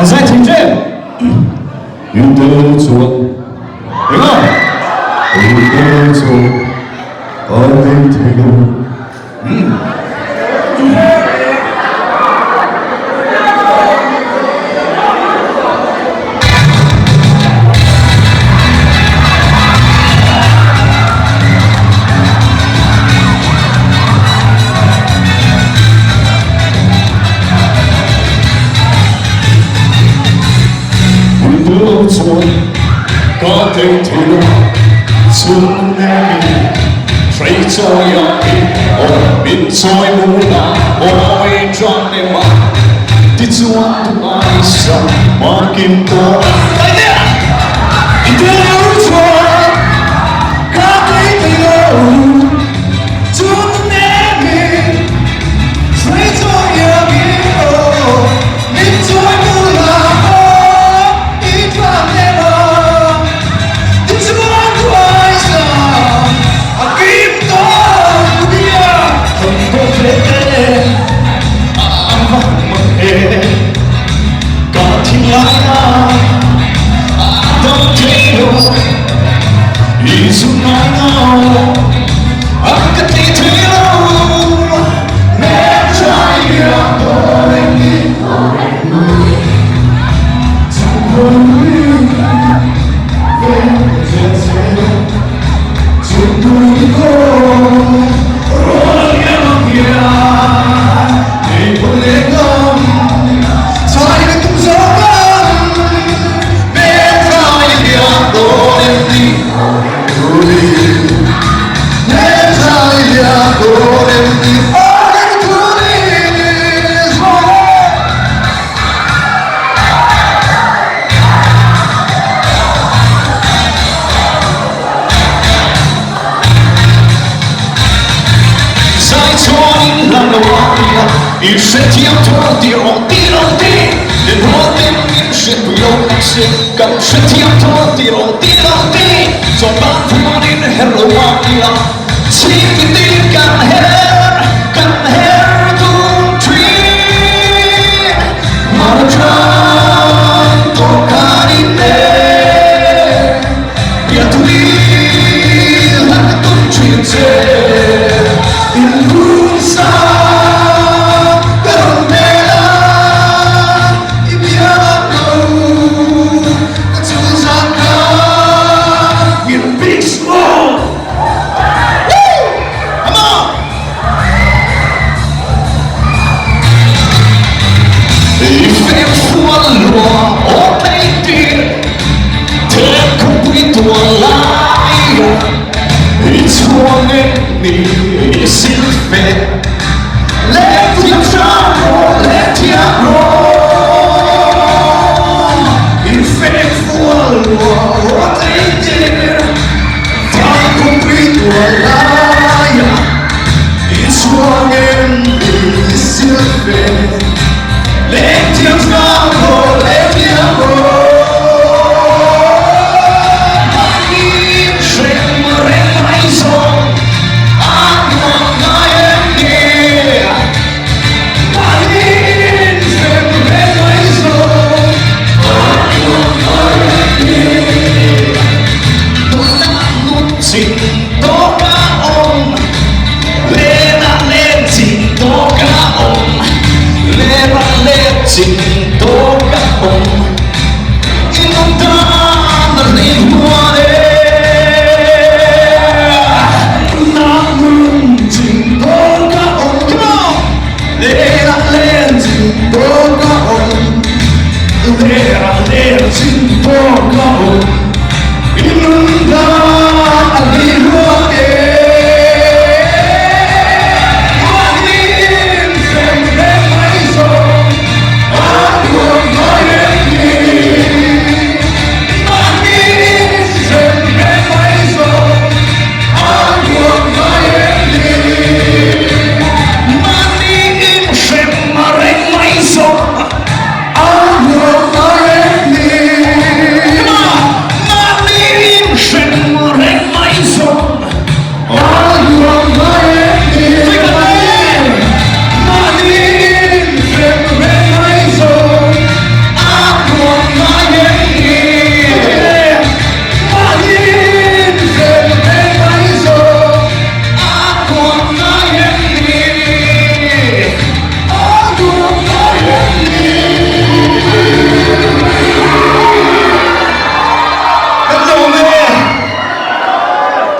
再听这云的错，你看，云的错，我的天，云的错，我的天，从那里吹着摇曳，我面在木兰，我伪装的马，第一次我的爱上，我见过。来的，云的错，我的天，从那里吹着摇曳，我面在木兰。你身体要拖地，落地落地，连落地你是不用心，刚身体要拖地，落地落地，做半途你的 hello 忘了，请你干 hair to tree， 马上多看你嘞，别图你来动吹着，一路上。你心扉 Let your trouble, let your roll 你非佛我对dir 太空归多拉呀你说你心扉 Let your trouble, let your roll Sing